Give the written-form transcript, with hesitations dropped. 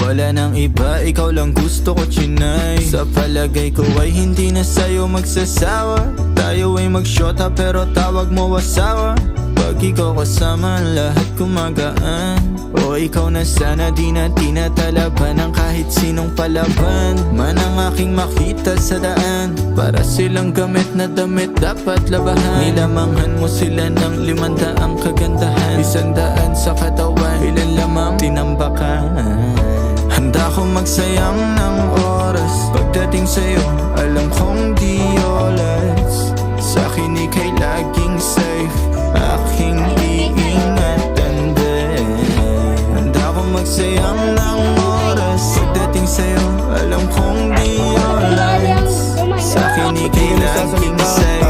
Wala nang iba, ikaw lang gusto ko chinay. Sa palagay ko ay hindi na sa'yo magsasawa. Tayo ay magsyota pero tawag mo asawa. Pag ikaw kasama, lahat kumagaan. O ikaw na sana, di na tinatalaban ng kahit sinong palaban man ang aking makita sa daan. Para silang gamit na damit dapat labahan. Nilamanghan mo sila ng 500 kagandahan. 100 sa katawan, ilan lamang tinambakan. Handa ko magsayang ng oras. Pagdating sa'yo, alam kong di oras. Sa'kin ika'y laging safe, aking iingatan din. Handa ko magsayang ng oras. Pagdating sa'yo, alam kong di oras. Sa'kin ika'y laging safe,